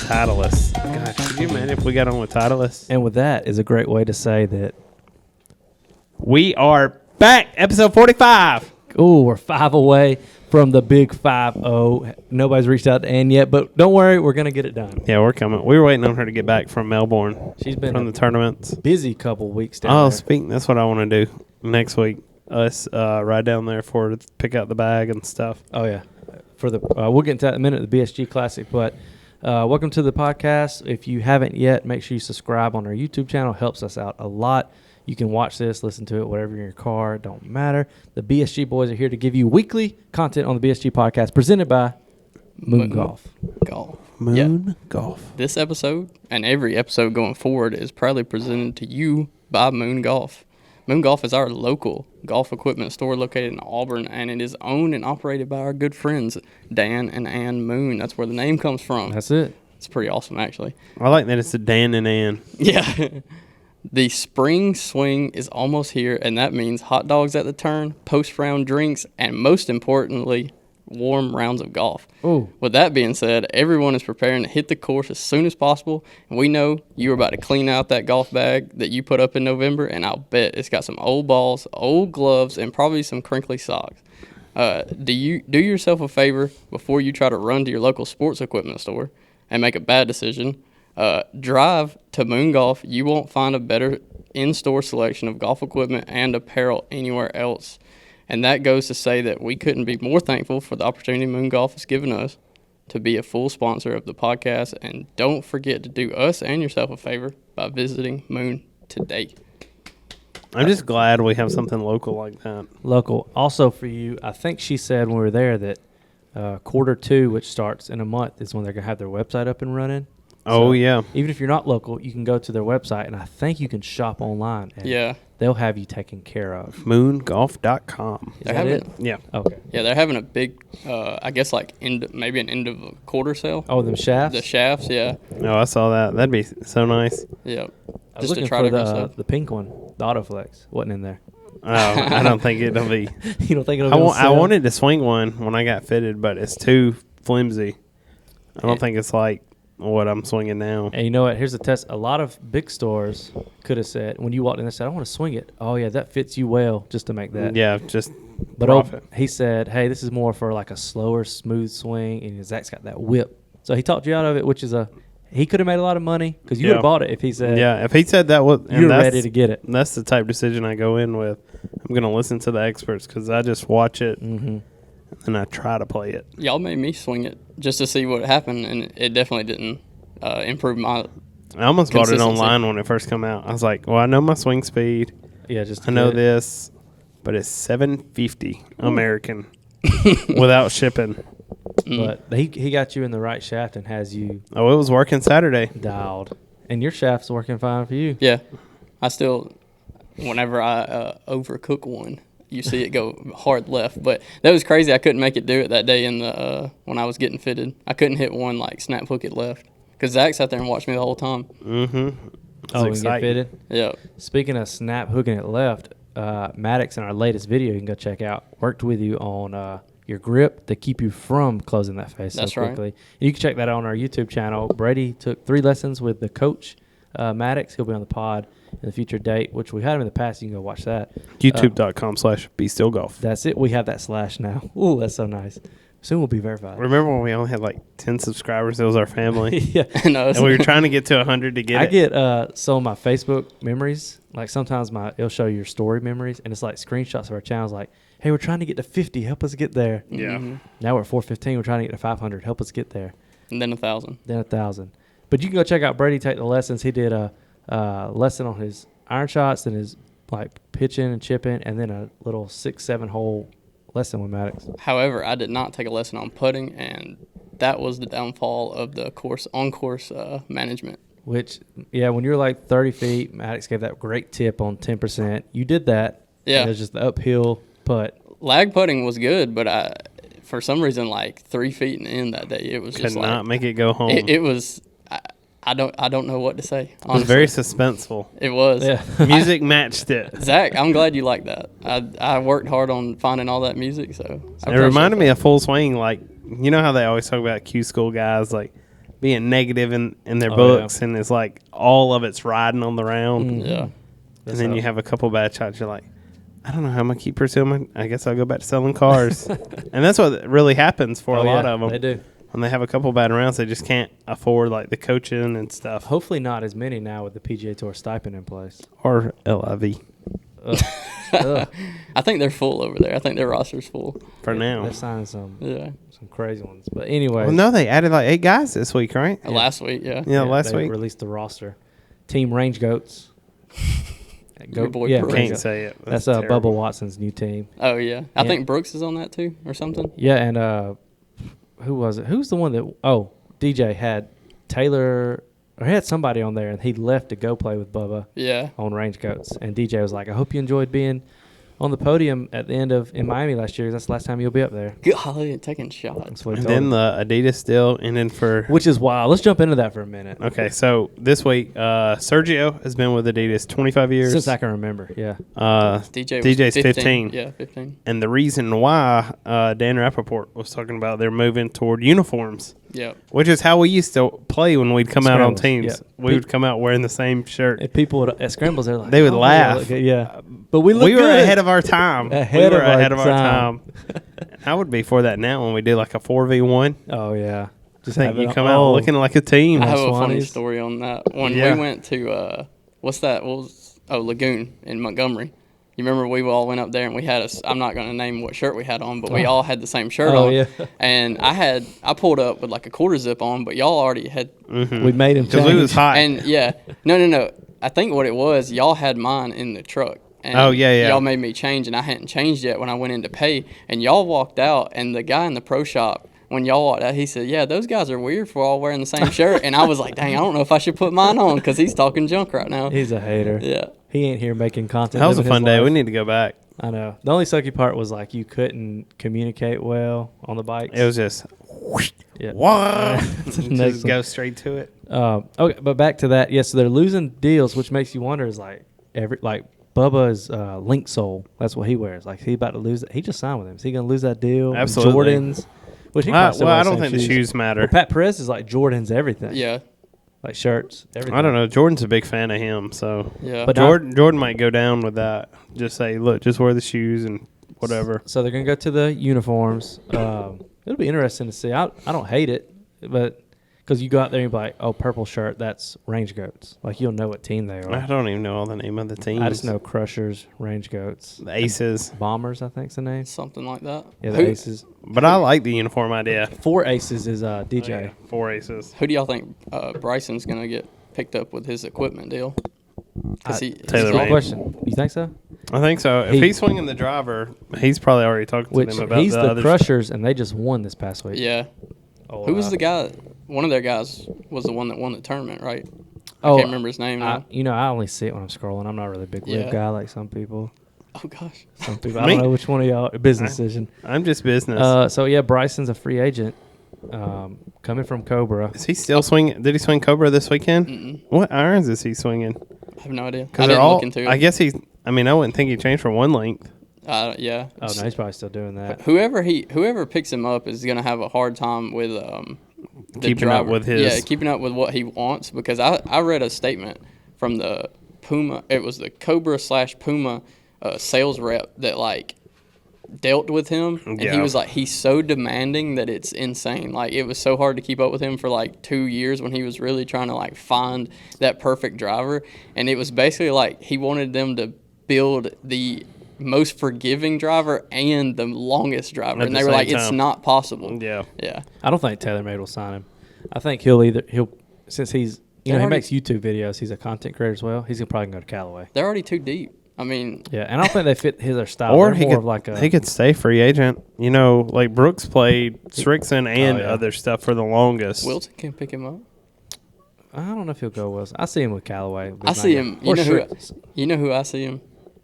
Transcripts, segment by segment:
Titleist. Gosh, could you imagine if we got on with Titleist? And with that is a great way to say that. We are back, episode 45. Oh, we're 5 away from the big 5-0. Nobody's reached out to Ann yet, but don't worry, we're going to get it done. Yeah, we're coming. We were waiting on her to get back from Melbourne. She's been from the tournaments. Busy couple weeks down there. Speaking, that's what I want to do next week. Us ride down there to pick out the bag and stuff. Oh, yeah. For the we'll get into that in a minute, the BSG Classic. But welcome to the podcast. If you haven't yet, make sure you subscribe on our YouTube channel. Helps us out a lot. You can watch this, listen to it, whatever you're in your car. It don't matter. The BSG boys are here to give you weekly content on the BSG podcast presented by Moon Golf. Moon Golf. This episode and every episode going forward is proudly presented to you by Moon Golf. Moon Golf is our local golf equipment store located in Auburn, and it is owned and operated by our good friends, Dan and Ann Moon. That's where the name comes from. That's it. It's pretty awesome, actually. I like that it's a Dan and Ann. Yeah. The spring swing is almost here, and that means hot dogs at the turn, post-round drinks, and most importantly, warm rounds of golf. Ooh. With that being said, everyone is preparing to hit the course as soon as possible, and we know you're about to clean out that golf bag that you put up in November, and I'll bet it's got some old balls, old gloves, and probably some crinkly socks. Do yourself a favor before you try to run to your local sports equipment store and make a bad decision. Drive to Moon Golf. You won't find a better in-store selection of golf equipment and apparel anywhere else. And that goes to say that we couldn't be more thankful for the opportunity Moon Golf has given us to be a full sponsor of the podcast. And don't forget to do us and yourself a favor by visiting Moon today. I'm just glad we have something local like that. Local. Also for you, I think she said when we were there that Q2, which starts in a month, is when they're going to have their website up and running. Oh, So yeah. Even if you're not local, you can go to their website, and I think you can shop online. And Yeah. they'll have you taken care of. Moongolf.com. Is They're that having- it? Yeah. Okay. Yeah, they're having a big, I guess like maybe an end of a quarter sale. Oh, them shafts? The shafts, yeah. Oh, I saw that. That'd be so nice. Yeah. I was Just to looking try for different stuff. the pink one, the Autoflex. Wasn't in there. Oh, I don't think it'll be. You don't think it'll be on I sale? wanted to swing one when I got fitted, but it's too flimsy. I don't think it's like what I'm swinging now. And you know what? Here's the test. A lot of big stores could have said, when you walked in and said, I want to swing it. Oh, yeah, that fits you well just to make that. Yeah, just But profit. he said, hey, this is more for like a slower, smooth swing. And Zach's got that whip. So he talked you out of it, which is he could have made a lot of money because you would have bought it if he said, Yeah, if he said that was, you're ready to get it. That's the type of decision I go in with. I'm going to listen to the experts because I just watch it and I try to play it. Y'all made me swing it just to see what happened, and it definitely didn't improve my. I almost bought it Consistency. online when it first came out. I was like, well, I know my swing speed. Yeah, just I know get it. this, but it's $750 American without shipping. But he got you in the right shaft and has you Oh, it was working Saturday. dialed. And your shaft's working fine for you. Yeah, I still, whenever I overcook one, you see it go hard left. But that was crazy. I couldn't make it do it that day in the when I was getting fitted. I couldn't hit one like snap hook it left because Zach sat there and watched me the whole time. Mm-hmm. Oh, and get fitted. Yeah, Speaking of snap hooking it left, Maddox in our latest video you can go check out worked with you on your grip to keep you from closing that face That's so right. quickly. You can check that out on our YouTube channel. Brady took 3 lessons with the coach, Maddox. He'll be on the pod in the future date, which we had him in the past. You can go watch that. YouTube.com/Be.Still Golf. That's it. We have that slash now. Ooh, that's so nice. Soon we'll be verified. Remember when we only had like 10 subscribers? It was our family. Yeah. no, And we were trying to get to 100 to get I it. get some of my Facebook memories. Like sometimes it'll show your story memories, and it's like screenshots of our channels. Like, hey, we're trying to get to 50. Help us get there. Yeah. Now we're at 415. We're trying to get to 500. Help us get there. and then 1,000. Then 1,000. But you can go check out Brady take the lessons. He did a lesson on his iron shots and his like pitching and chipping, and then a little 6-7 hole lesson with Maddox. However, I did not take a lesson on putting, and that was the downfall of the on-course management. Which, yeah, when you're like 30 feet, Maddox gave that great tip on 10%. You did that. Yeah. And it was just the uphill putt. Lag putting was good, but for some reason, like 3 feet and in that day, it was Could just not like make it go home. it was. I don't know what to say. It was Honestly. very suspenseful. It was. Yeah. Music matched it. Zach, I'm glad you like that. I worked hard on finding all that music, so It reminded me of Full Swing. Like, you know how they always talk about Q school guys, like being negative in their Oh, books, and it's like all of it's riding on the round. Yeah. And then you have a couple bad shots. You're like, I don't know how I'm going to keep pursuing. I guess I'll go back to selling cars. And that's what really happens for a lot of them. They do. When they have a couple bad rounds, they just can't afford like the coaching and stuff. Hopefully not as many now with the PGA Tour stipend in place. Or LIV Ugh. I think they're full over there. I think their roster's full. for now. They're signing some Yeah. crazy ones. But anyway. Well, no, they added like 8 guys this week, right? Last week, yeah. Yeah, last they week. released the roster. Team Range Goats. Your boy yeah, Brooks. Range Can't Goats. say it. That's terrible. Bubba Watson's new team. Oh, yeah. I Yeah. think Brooks is on that too or something. Yeah, and who was it? Who's the one that? Oh, DJ had Taylor, or he had somebody on there, and he left to go play with Bubba Yeah. on Range Goats. And DJ was like, "I hope you enjoyed being on the podium at the end of in Miami last year. 'Cause that's the last time you'll be up there." Golly, taking shots. That's what he And told then him. the Adidas deal, and then for Which is wild. Let's jump into that for a minute. okay, so this week, Sergio has been with Adidas 25 years. Since I can remember, yeah. DJ's 15. Yeah, 15. And the reason why Dan Rappaport was talking about they're moving toward uniforms, Yeah. which is how we used to play when we'd come out on Scrambles, teams. yeah. We would come out wearing the same shirt. If people would, at scrambles, they're like, They would "Oh, laugh. look good." Yeah, but we look We were good. ahead of our time. Ahead we were of our ahead of our time. time. I would be for that now when we do like a 4v1. Oh yeah, I just think have it you on- come out looking like a team. I have a funny Swannies. story on that. When Yeah. we went to, what's that? What was, Lagoon in Montgomery. You remember we all went up there and we had I'm not going to name what shirt we had on, but we all had the same shirt Oh, on. yeah. And I pulled up with like a quarter zip on, but y'all already had, We made him Because we was change. hot. and yeah, no. I think what it was, y'all had mine in the truck. And Oh, yeah. Y'all made me change, and I hadn't changed yet when I went in to pay. And y'all walked out, and the guy in the pro shop, when y'all walked out, he said, "Yeah, those guys are weird for all wearing the same shirt." And I was like, "Dang, I don't know if I should put mine on because he's talking junk right now." He's a hater. Yeah. He ain't here making content. That was a living fun his day. life. We need to go back. I know. The only sucky part was like you couldn't communicate well on the bikes. It was just, yeah. whoa, Next just one. go straight to it. Okay, but back to that. Yes, so they're losing deals, which makes you wonder is like Bubba's Link Soul. That's what he wears. Like he about to lose it. He just signed with him. Is he gonna lose that deal? And Absolutely. Jordans. Which he Well, probably still I wears don't same think the shoes matter. Well, Pat Perez is like Jordan's everything. Yeah. Like shirts, everything. I don't know. Jordan's a big fan of him, so Yeah. But Jordan might go down with that. Just say, look, just wear the shoes and whatever. So they're gonna go to the uniforms. It'll be interesting to see. I don't hate it, but because you go out there and be like, oh, purple shirt, that's Range Goats. Like you'll know what team they I are. don't even know all the name of the teams. I just know Crushers, Range Goats, the Aces, Bombers. I think's the name. Something like that. Yeah, the who, Aces. but I like the uniform idea. 4 Aces is DJ. 4 Aces. who do y'all think Bryson's going to get picked up with his equipment deal? Because Taylor he's Taylor Good made. all- question. You think so? I think so. If He- he's swinging the driver, he's probably already talking to Which them about he's the the other Crushers, and they just won this past week. Yeah. Oh, Who was the guy? One of their guys was the one that won the tournament, right? I Oh, can't remember his name now. I only see it when I'm scrolling. I'm not really a big Yeah. live guy like some people. Oh, gosh. Some people. I Me? don't know which one of y'all. Business decision. I'm just business. So yeah, Bryson's a free agent, coming from Cobra. Is he still swinging? Did he swing Cobra this weekend? Mm-mm. What irons is he swinging? I have no idea. I Because didn't look into it. I guess he's. I mean, I wouldn't think he changed for one length. Yeah. Oh no, he's probably still doing that. Whoever picks him up is going to have a hard time with the Keeping up driver. with his- Yeah, keeping up with what he wants, because I read a statement from the Puma. It was the Cobra / Puma sales rep that like dealt with him, and he Yeah. was like, he's so demanding that it's insane. Like it was so hard to keep up with him for like 2 years when he was really trying to like find that perfect driver, and it was basically like he wanted them to build the most forgiving driver and the longest driver, At and the they were same like, it's time. not possible. Yeah. Yeah. I don't think TaylorMade will sign him. I think he'll since he's he They're already- makes YouTube videos. He's a content creator as well. He's probably gonna go to Callaway. They're already too deep. I mean, Yeah, and I don't think they fit their style. Or They're he more could of like a he could stay free agent. You know, like Brooks played Srickson and yeah. other stuff for the longest. Wilson can pick him up. I don't know if he'll go Wilson. I see him with Callaway. I see him. Or You know who I see him?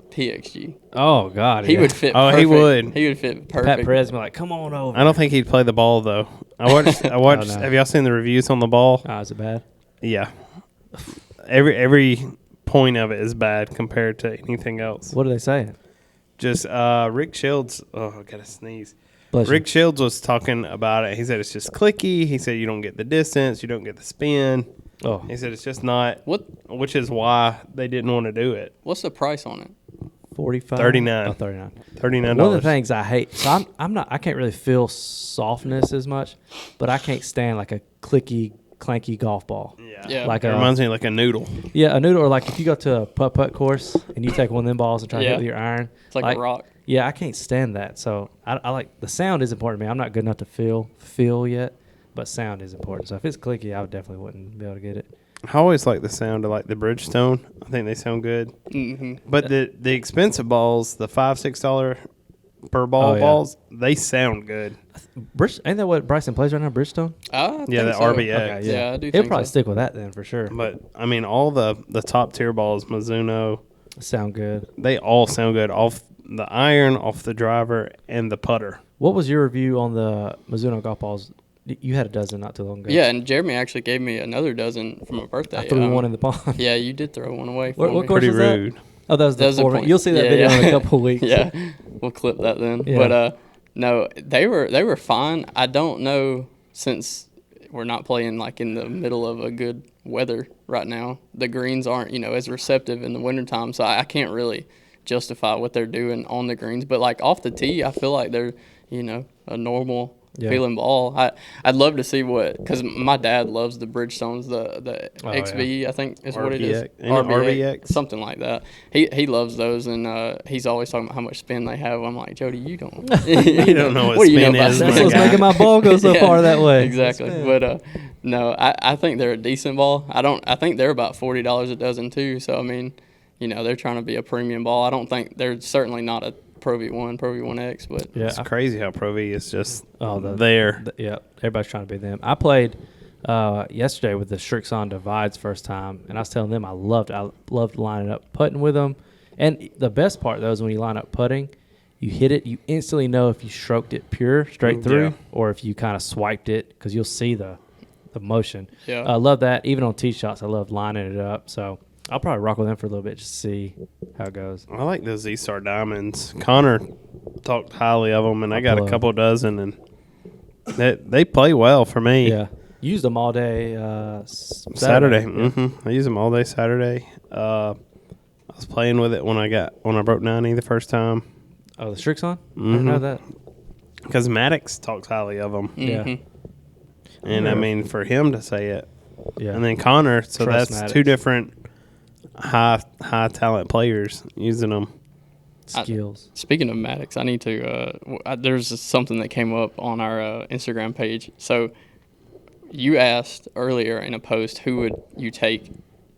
PXG. Oh God, He yeah. would fit. Oh, he perfect. would. He would fit perfect. Pat Perez be like, come on over. I don't think he'd play the ball though. I watched. Oh, no. Have y'all seen the reviews on the ball? Oh, is it bad? Yeah. Every point of it is bad compared to anything else. What are they saying? Just Rick Shields. Oh, I gotta sneeze. Rick Shields was talking about it. He said it's just clicky. He said you don't get the distance, you don't get the spin. Oh, He said it's just not. What? Which is why they didn't want to do it. What's the price on it? 45? 39. Oh, 39. $39. One of the things I hate, so I can't really feel softness as much, but I can't stand like a clicky, clanky golf ball. Yeah. Like It reminds me of like a noodle. Yeah, a noodle, or like if you go to a putt course and you take one of them balls and try to hit Yeah. with your iron. It's like a rock. Yeah, I can't stand that. So I like the sound is important to me. I'm not good enough to feel yet, but sound is important. So if it's clicky, I definitely wouldn't be able to get it. I always like the sound of like the Bridgestone. I think they sound good. Mm-hmm. But the expensive balls, the $5-6 per ball yeah. balls, they sound good. Ain't that what Bryson plays right now, Bridgestone? Yeah, the so. RBX. Okay, Yeah, I do He'll think probably so. stick with that then for sure. But I mean, all the top tier balls, Mizuno, Sound good. they all sound good off the iron, off the driver, and the putter. What was your review on the Mizuno golf balls? You had a dozen not too long ago. Yeah, and Jeremy actually gave me another dozen from a birthday. I threw one in the pond. Yeah, you did throw one away for What me. course Pretty was that? rude. Oh, that was the That was the format. point. You'll see that Yeah, video yeah. in a couple of weeks. Yeah, we'll clip that then. Yeah. But no, they were fine. I don't know, since we're not playing like in the middle of a good weather right now. The greens aren't as receptive in the wintertime, so I can't really justify what they're doing on the greens. But like off the tee, I feel like they're a normal feeling ball. I'd love to see because my dad loves the Bridgestones, the XV, I think is what it is. RBX. Something like that. He loves those, and he's always talking about how much spin they have. I'm like, Jody, you don't You don't know what do you spin about is, That's my what's guy. making my ball go so Yeah, far that way. Exactly. But no, I think they're a decent ball. I think they're about $40 a dozen too. So I mean, they're trying to be a premium ball. I don't think they're certainly not a Pro V1, Pro V1X, but Yeah. It's crazy how Pro V is just there. Yeah, everybody's trying to be them. I played yesterday with the Strixon Divides first time, and I was telling them I loved lining up putting with them. And the best part though is when you line up putting, you hit it, you instantly know if you stroked it pure straight through or if you kind of swiped it, because you'll see the motion. Yeah. I love that. Even on tee shots, I love lining it up. So I'll probably rock with them for a little bit just to see how it goes. I like those Z-Star Diamonds. Connor talked highly of them, and I got a couple dozen, and they play well for me. Yeah. Used them all day Saturday. Yeah. I use them all day Saturday. I was playing with it when I broke 90 the first time. Oh, the Strixon? I didn't know that. Because Maddox talks highly of them. Yeah. And, I mean, for him to say it. Yeah. And then Connor, so Trust that's Maddox. two different high talent players using them. Skills. Speaking of Maddox, I need to. There's something that came up on our Instagram page. So you asked earlier in a post who would you take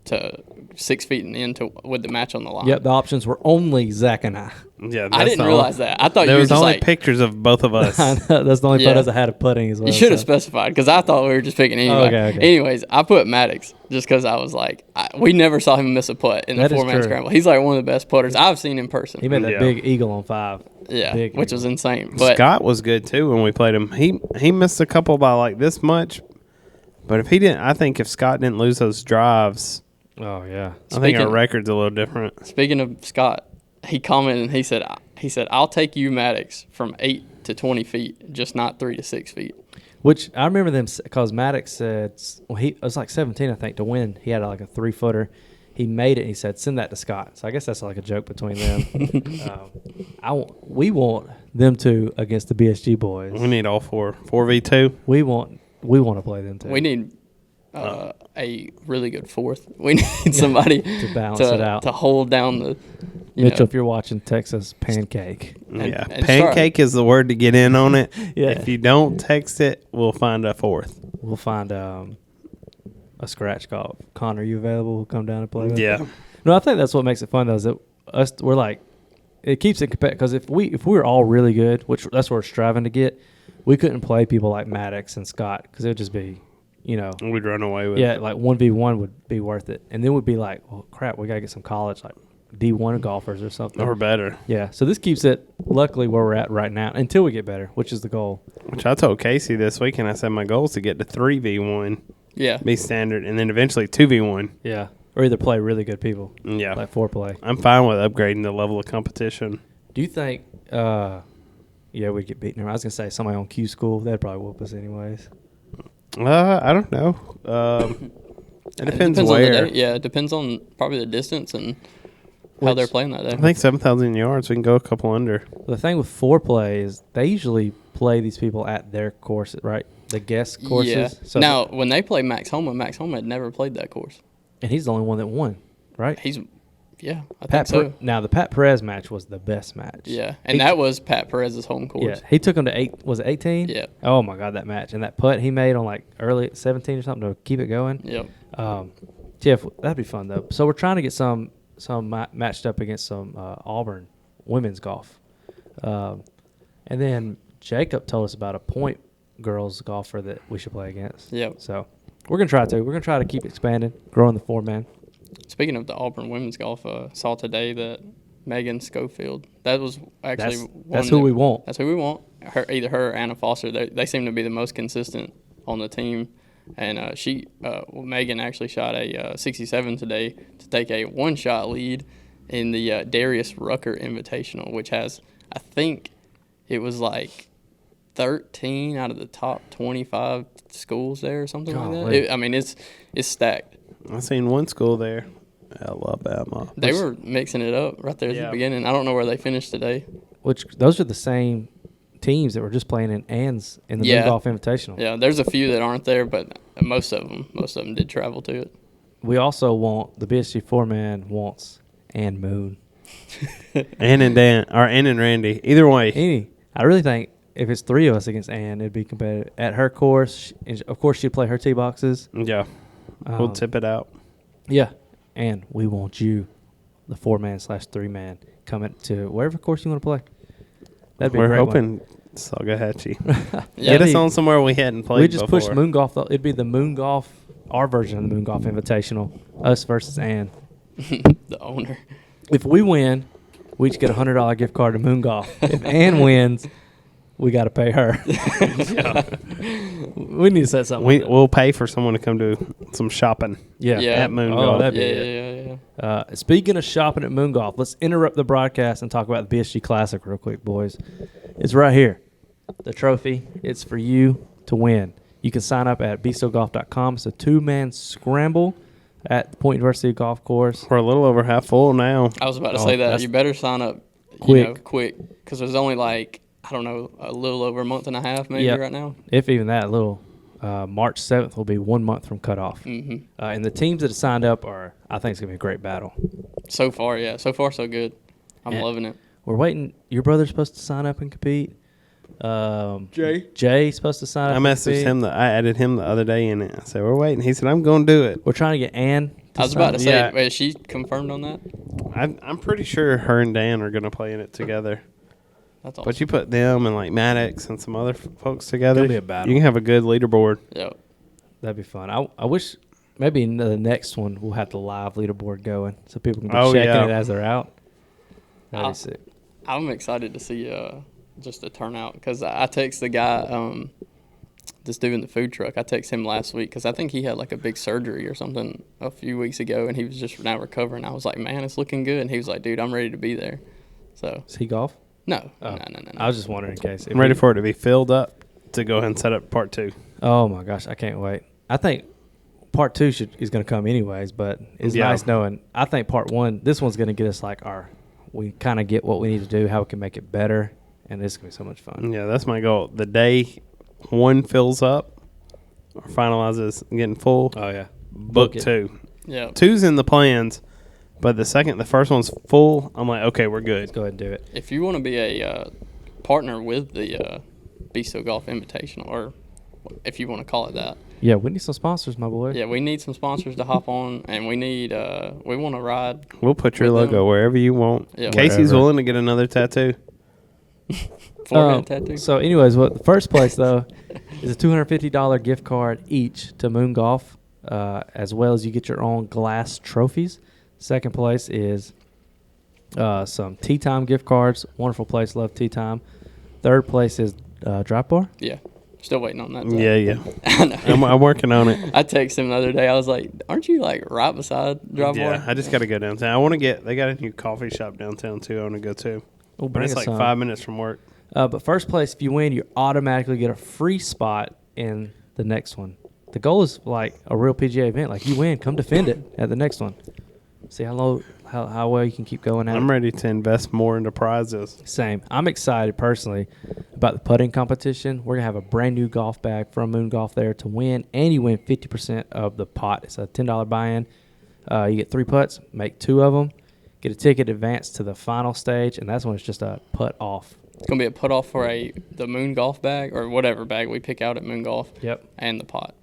to 6 feet and in with the match on the line. Yep, the options were only Zach and I. Yeah, I didn't realize that. I thought there you were was just only like pictures of both of us. I know, that's the only Yeah. photos I had of putting as well. you should have so. specified, because I thought we were just picking anybody. Okay. Anyways, I put Maddox just because I was like, we never saw him miss a putt in the That is 4-man true. scramble. He's like one of the best putters I've seen in person. He made that Yeah. big eagle on 5. Yeah, Big which eagle. was insane. But Scott was good too when we played him. He missed a couple by like this much, but if he didn't, I think if Scott didn't lose those drives, Oh, yeah. I think our record's a little different. Speaking of Scott, he commented and he said, I'll take you, Maddox, from 8 to 20 feet, just not 3 to 6 feet. Which I remember them because Maddox said, well, it was like 17, I think, to win. He had like a 3-footer. He made it. And he said, send that to Scott. So I guess that's like a joke between them. We want them two against the BSG boys. We need all 4v2. We want to play them too. We need a really good fourth. We need somebody to balance it out. to hold down the Mitchell, if you're watching, text us pancake. And Pancake is the word to get in on it. Yeah. If you don't text it, we'll find a fourth. We'll find a scratch golf. Connor, you available? We'll come down and play with. Yeah. No, I think that's what makes it fun though. Is that we're like, it keeps it competitive, because if we were all really good, which that's what we're striving to get, we couldn't play people like Maddox and Scott, because it would just be, We'd run away with yeah, like 1v1 would be worth it, and then we'd be like, well, crap, we gotta get some college like D1 golfers or something. or better. Yeah, so this keeps it luckily where we're at right now until we get better, which is the goal. Which I told Casey this weekend. I said my goal is to get to 3v1, yeah. be standard, and then eventually 2v1. Yeah, or either play really good people, Yeah. like foreplay. I'm fine with upgrading the level of competition. Do you think, Yeah, we'd get beaten. I was gonna say somebody on Q school, they'd probably whoop us anyways. I don't know. It depends on where. the day. Yeah, it depends on probably the distance and how they're playing that day. I think 7,000 yards. We can go a couple under. The thing with foreplay is they usually play these people at their courses, right? The guest courses. Yeah. So now, when they play Max Homa had never played that course. And he's the only one that won, right? I think so. Now, the Pat Perez match was the best match. Yeah, and that was Pat Perez's home course. Yeah, he took him to 18? Yeah. Oh, my God, that match. And that putt he made on, like, early 17 or something to keep it going. Yep. Jeff, that'd be fun, though. So we're trying to get some matched up against some Auburn women's golf. And then Jacob told us about a Point girls golfer that we should play against. Yep. So we're going to try to. We're going to try to keep expanding, growing the 4-man. Speaking of the Auburn women's golf, saw today that Megan Schofield, that was actually that's who we want. That's who we want. Either her or Anna Foster. They seem to be the most consistent on the team. And Megan actually shot a 67 today to take a one-shot lead in the Darius Rucker Invitational, which has, I think it was like 13 out of the top 25 schools there or something like that. It's stacked. I seen one school there, Alabama. They were mixing it up right there at the beginning. I don't know where they finished today. Which those are the same teams that were just playing in Ann's in the Moon Golf Invitational. Yeah, there's a few that aren't there, but most of them did travel to it. We also want the BSG 4-man wants Ann Moon. Ann and Dan, or Ann and Randy. Either way. I really think if it's 3 of us against Ann, it'd be competitive. At her course, of course, she'd play her tee boxes. Yeah. We'll tip it out. Yeah. And we want you, the 4-man / 3-man, coming to wherever course you want to play. That'd be We're great hoping Salgahatchee. Get us on somewhere we hadn't played We just before. push Moon Golf, though. It'd be the Moon Golf, our version of the Moon Golf Invitational, us versus Ann. The owner. If we win, we each get a $100 gift card to Moon Golf. If Ann wins, we got to pay her. We need to set something. We'll pay for someone to come do some shopping. At Moon Golf. That'd be it. Speaking of shopping at Moon Golf, let's interrupt the broadcast and talk about the BSG Classic real quick, boys. It's right here. The trophy. It's for you to win. You can sign up at BeStillGolf.com. It's a 2-man scramble at the Point University Golf Course. We're a little over half full now. I was about to say that. You better sign up quick because there's only like, I don't know, a little over a month and a half maybe right now. If even that, March 7th will be 1 month from cutoff. Mm-hmm. And the teams that have signed up I think it's going to be a great battle. So far, yeah. So far, so good. I'm loving it. We're waiting. Your brother's supposed to sign up and compete. Jay's supposed to sign up. I messaged him. I added him the other day in it. I said, we're waiting. He said, I'm going to do it. We're trying to get Ann. I was about to say, is she confirmed on that? I'm pretty sure her and Dan are going to play in it together. That's awesome. But you put them and like Maddox and some other folks together, It'll be a battle. You can have a good leaderboard. Yep. That'd be fun. I wish maybe in the next one we'll have the live leaderboard going so people can be checking it as they're out. That'd be sick. I'm excited to see just the turnout because I text the guy that's doing the food truck. I texted him last week because I think he had like a big surgery or something a few weeks ago, and he was just now recovering. I was like, man, it's looking good. And he was like, dude, I'm ready to be there. So is he golf? No. No. I was just wondering in case. I'm ready for it to be filled up to go ahead and set up part 2. Oh, my gosh. I can't wait. I think part 2 is going to come anyways, but it's nice knowing. I think part 1, this one's going to get us we kind of get what we need to do, how we can make it better, and it's going to be so much fun. Yeah, that's my goal. The day 1 fills up or finalizes getting full. Oh, yeah. Book 2. Yeah. 2's in the plans. But the first one's full, I'm like, okay, we're good. Let's go ahead and do it. If you want to be a partner with the Be.Still Golf Invitational, or if you want to call it that. Yeah, we need some sponsors, my boy. Yeah, we need some sponsors to hop on, and we want to ride. We'll put your logo wherever you want. Yeah, Casey's willing to get another tattoo. Forehead tattoo. So, anyways, the first place, though, is a $250 gift card each to Moon Golf, as well as you get your own glass trophies. Second place is some Tea Time gift cards. Wonderful place. Love Tea Time. Third place is Drop Bar. Yeah. Still waiting on that. Yeah. I know. I'm working on it. I texted him the other day. I was like, aren't you like right beside Drop Bar? Yeah, I just got to go downtown. They got a new coffee shop downtown too I want to go to. Oh, but it's like 5 minutes from work. But first place, if you win, you automatically get a free spot in the next one. The goal is like a real PGA event. Like you win, come defend it at the next one. See how well you can keep going at it. I'm ready to invest more into prizes. Same. I'm excited personally about the putting competition. We're going to have a brand new golf bag from Moon Golf there to win, and you win 50% of the pot. It's a $10 buy-in. You get 3 putts, make 2 of them, get a ticket, advance to the final stage, and that's when it's just a putt off. It's going to be a put off for the Moon Golf bag or whatever bag we pick out at Moon Golf. Yep. And the pot.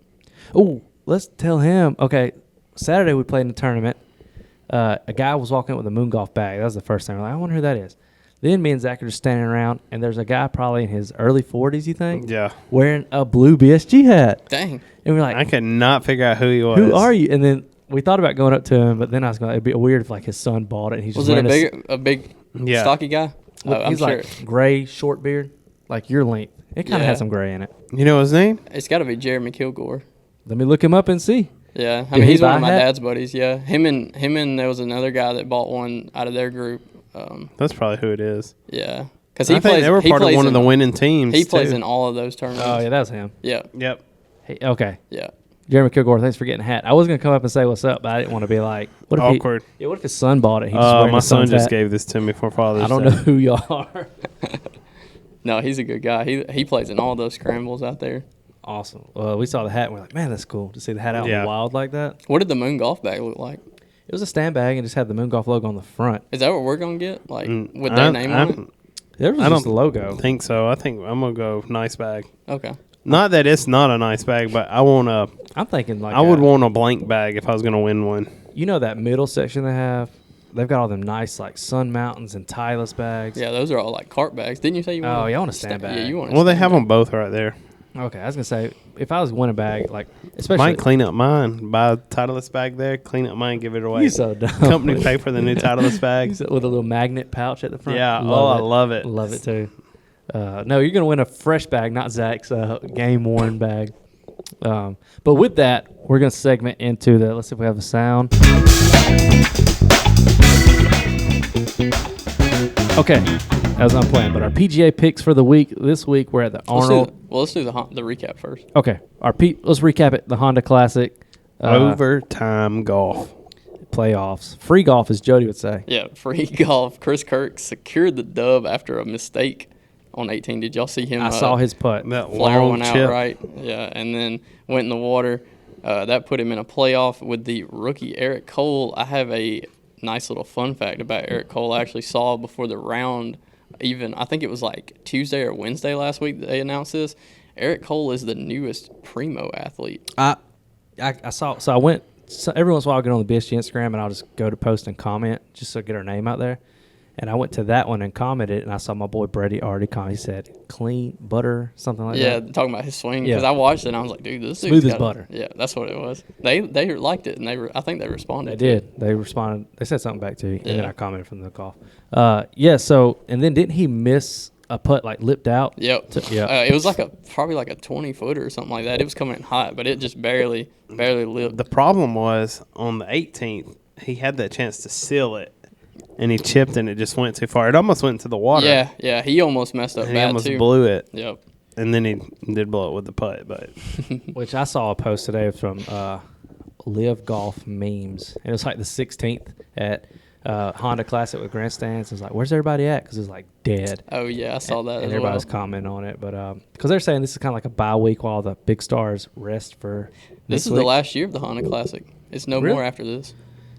Oh, let's tell him. Okay, Saturday we played in the tournament. A guy was walking up with a Moon Golf bag. That was the first thing. We're like, I wonder who that is. Then me and Zach are just standing around, and there's a guy probably in his early 40s, you think? Yeah. Wearing a blue BSG hat. Dang. And we're like, I could not figure out who he was. who are you? And then we thought about going up to him, but then I was going, it'd be weird if like his son bought it. And he's Was just it a big stocky guy? I'm I'm he's sure. like gray, short beard, like your length. It kind of Yeah. has some gray in it. You know his name? It's got to be Jeremy Kilgore. Let me look him up and see. Yeah, Did he he's one buy of my a hat? dad's buddies. Yeah, him and there was another guy that bought one out of their group. That's probably who it is. Yeah, because I think they were part of one of the winning teams. He plays too. in all of those tournaments. Oh, yeah, that was him. Yeah, Yep. Hey, okay. yeah. Jeremy Kilgore, thanks for getting a hat. I was going to come up and say what's up, but I didn't want to be like, what if Awkward. what if his son bought it? He's just wearing My his son son's just hat? gave this to me for Father's I don't Day. know who y'all are. No, he's a good guy. He plays in all those scrambles out there. Awesome. Well, we saw the hat and we're like, man, that's cool to see the hat out in Yeah. the wild like that. What did the Moon Golf bag look like? It was a stand bag and just had the Moon Golf logo on the front. Is that what we're gonna get? Like with their name on it? There was I just don't the logo. think so. I think I'm gonna go nice bag. Okay. Not that it's not a nice bag, but I want a. I'm thinking like I would want a blank bag if I was gonna win one. You know that middle section they have? They've got all them nice like Sun Mountains and Titleist bags. Yeah, those are all like cart bags. Didn't you say you want? Oh, yeah, I want a stand bag. Yeah, you want. Well, they have them both right there. Okay, I was gonna say if I was winning a bag, like especially Might clean up mine. Buy a Titleist bag there. Clean up mine. Give it away. you so dumb. Company pay for the new Titleist bag. with a little magnet pouch at the front. Yeah. I love it. Love it too. No, you're gonna win a fresh bag, not Zach's game worn bag. But with that, we're gonna segment into the. Let's see if we have the sound. Okay, that was unplanned. But our PGA picks for the week. This week we're at the Arnold. Let's do the recap first. Okay, let's recap it. The Honda Classic Overtime golf. playoffs. Free golf, as Jody would say. Yeah, free golf. Chris Kirk secured the dub after a mistake on 18. Did y'all see him? I saw his putt. That flare long one out chip. right. Yeah, and then went in the water. That put him in a playoff with the rookie Eric Cole. I have a nice little fun fact about Eric Cole. I actually saw before the round, even I think it was like Tuesday or Wednesday last week that they announced this. Eric Cole is the newest primo athlete. I saw. So I went. So every once in a while, I get on the BSG Instagram and I'll just go to post and comment just to get our name out there. And I went to that one and commented, and I saw my boy Brady already comment. He said, "Clean butter, something like Yeah, that." talking about his swing Yeah. because I watched it and I was like, dude, this Smooth dude's as got butter. Yeah, that's what it was. They liked it and I think they responded. They to did. They responded. They said something back to you, and then Yeah. I commented from the golf. Yeah. So and then didn't he miss a putt like lipped out? Yep. Yeah. It was probably like a 20-footer or something like that. It was coming in hot, but it just barely lipped. The problem was on the 18th, he had that chance to seal it, and he chipped, and it just went too far. It almost went into the water. Yeah. He almost messed up And he bad almost too. blew it, Yep. and then he did blow it with the putt. But Which I saw a post today from Live Golf Memes. And it was like the 16th at Honda Classic with grandstands. It was like, where's everybody at? Because it was like dead. Oh yeah, I saw that. And as everybody was well. commenting on it. But because they're saying this is kind of like a bye week while the big stars rest for This is week. the last year of the Honda Classic. It's no Really? more after this.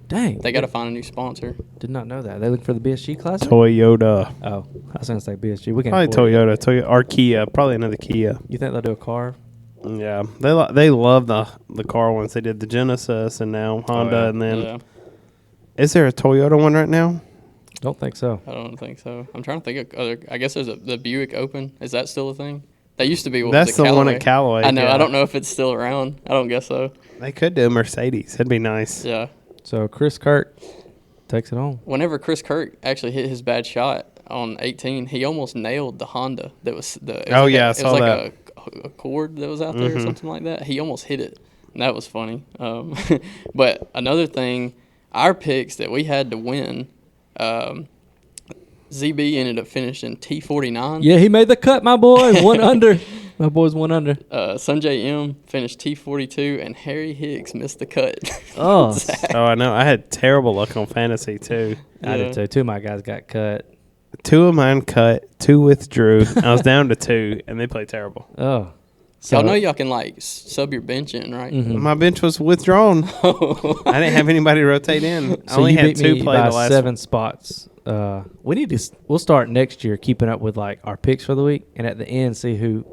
Dang. They got to find a new sponsor. Did not know that. They looking for the BSG Classic? Toyota, Oh, I was going to say BSG. We can probably Toyota, or Kia, probably another Kia. You think they'll do a car? Yeah, they love the car ones. They did the Genesis and now Honda, yeah. and then Yeah, is there a Toyota one right now? Don't think so. I don't think so. I'm trying to think of other. I guess there's the Buick Open. Is that still a thing? That used to be. That's the one at Callaway. I know. yeah. I don't know if it's still around. I don't guess so. They could do a Mercedes. That'd be nice. Yeah. So Chris Kirk takes it on. Whenever Chris Kirk actually hit his bad shot on 18, he almost nailed the Honda. That was the. Oh, yeah, I it saw was that. like a cord that was out there or Mhm. something like that. He almost hit it. And that was funny. But another thing, our picks that we had to win. ZB ended up finishing T49. Yeah, he made the cut, my boy. 1 under. My boy's 1 under. Sanjay M finished T42, and Harry Hicks missed the cut. Oh. Oh, I know. I had terrible luck on fantasy, too. I did too. 2 of my guys got cut. 2 of mine cut, 2 withdrew. I was down to 2, and they played terrible. Oh. So y'all know y'all can, like, sub your bench in, right? Mhm. My bench was withdrawn. I didn't have anybody rotate in. I So only you had beat 2 me play by the last 7 spots. We'll start next year keeping up with, like, our picks for the week, and at the end see who,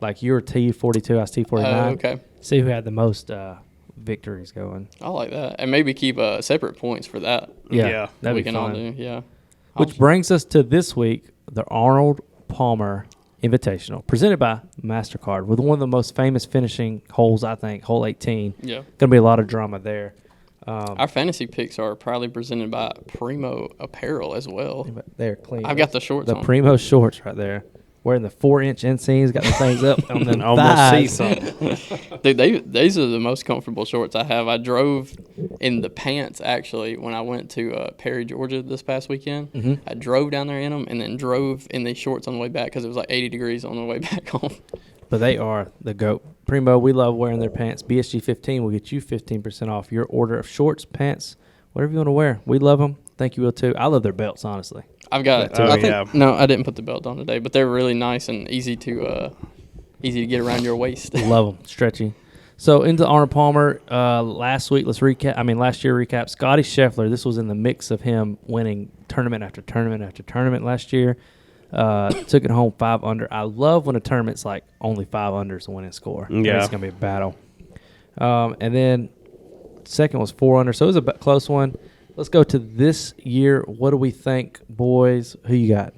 like, you were T42, I was T49. Okay. See who had the most victories going. I like that. And maybe keep separate points for that. Yeah, that'd we be can all fun. do, yeah. Which brings us to this week, the Arnold Palmer Invitational, presented by MasterCard, with one of the most famous finishing holes, I think, hole 18. Yeah. Going to be a lot of drama there. Our fantasy picks are proudly presented by Primo Apparel as well. But they're clean. I've got the shorts the on. Primo shorts right there. Wearing the 4-inch inseams, got the things up on the almost see thighs. something. Dude, these are the most comfortable shorts I have. I drove in the pants, actually, when I went to Perry, Georgia this past weekend. Mm-hmm. I drove down there in them and then drove in these shorts on the way back because it was like 80 degrees on the way back home. But they are the GOAT. Primo, we love wearing their pants. BSG 15 will get you 15% off your order of shorts, pants, whatever you want to wear. We love them. Think you will too. I love their belts, honestly. I've got. Oh, I think, yeah. No, I didn't put the belt on today, but they're really nice and easy to get around your waist. Love them. Stretchy. So into Arnold Palmer. Last week, last year recap. Scotty Scheffler. This was in the mix of him winning tournament after tournament after tournament last year. Took it home 5 under. I love when a tournament's like only 5 under is the winning score. Yeah. It's gonna be a battle. And then second was 4 under, so it was a close one. Let's go to this year. What do we think, boys? Who you got?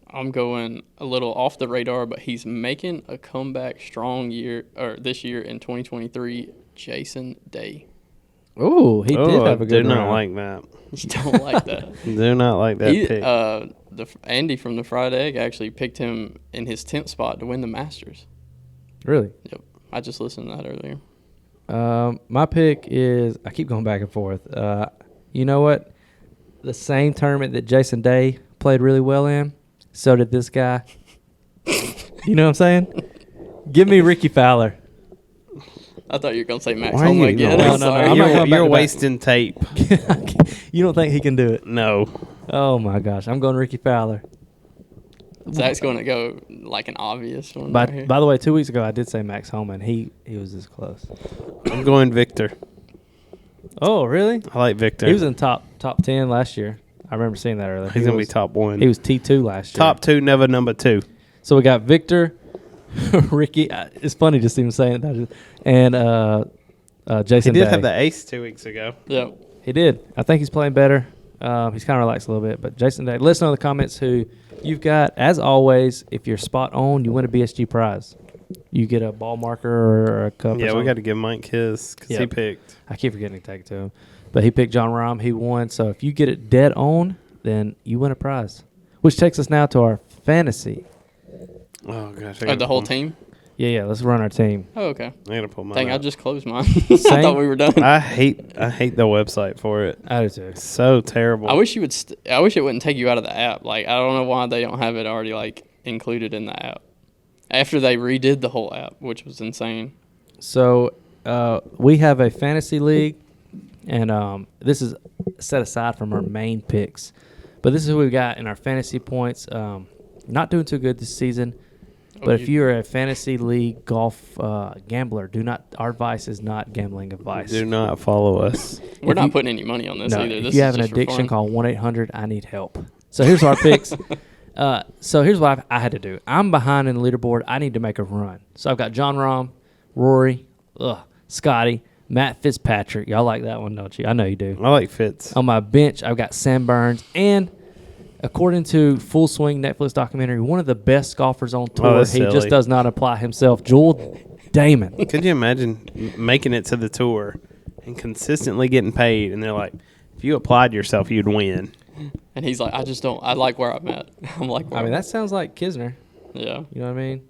I'm going a little off the radar, but he's making a comeback strong this year in 2023. Jason Day. Oh, he did have a good do not round. like that. You don't like that. Do not like that pick. Andy from the Fried Egg actually picked him in his 10th spot to win the Masters. Really? Yep. I just listened to that earlier. My pick is, I keep going back and forth. You know what? The same tournament that Jason Day played really well in, so did this guy. You know what I'm saying? Give me Ricky Fowler. I thought you were going to say Max Why are Homa you again. going- I'm No, no, sorry. I'm not going back You're to back. wasting tape. You don't think he can do it? No. Oh, my gosh. I'm going Ricky Fowler. Zach's going to go like an obvious one. right here. By the way, 2 weeks ago, I did say Max Homa, and he was this close. I'm going Victor. Oh, really? I like Victor. He was in top 10 last year. I remember seeing that earlier. He's going to be top 1. He was T2 last year. top 2, never number 2. So we got Victor, Ricky. It's funny just even saying that. And Jason He did Day. have the ace 2 weeks ago. Yep. He did. I think he's playing better. He's kind of relaxed a little bit. But Jason Day, let us know in the comments who you've got. As always, if you're spot on, you win a BSG prize. You get a ball marker or a cup. Yeah, we got to give Mike his because he Yep. picked. I keep forgetting to take it to him. But he picked John Rahm. He won. So if you get it dead on, then you win a prize. Which takes us now to our fantasy. Oh, gosh. The whole team? Yeah, let's run our team. Oh, okay. I got to pull mine Dang, I up. just closed mine. I Same. thought we were done. I hate the website for it. I do too. It's so terrible. I wish you would. I wish it wouldn't take you out of the app. Like, I don't know why they don't have it already like included in the app. After they redid the whole app, which was insane. So we have a fantasy league, and this is set aside from our main picks. But this is who we've got in our fantasy points. Not doing too good this season. But if you're a fantasy league golf gambler, our advice is not gambling advice. Do not follow us. We're not putting any money on this No, either. if This you is have an just for addiction, fun. call 1-800-I-NEED-HELP. So here's our picks. So here's what I had to do. I'm behind in the leaderboard. I need to make a run. So I've got John Rahm, Rory, Scotty, Matt Fitzpatrick. Y'all like that one, don't you? I know you do. I like Fitz. On my bench, I've got Sam Burns. And according to Full Swing Netflix documentary, one of the best golfers on tour. that's He just silly. does not apply himself. Joel Damon. Could you imagine making it to the tour and consistently getting paid? And they're like, if you applied yourself, you'd win. And he's like, I just don't. I like where I'm at. I'm like, where I mean, I'm that sounds like Kisner. yeah. You know what I mean?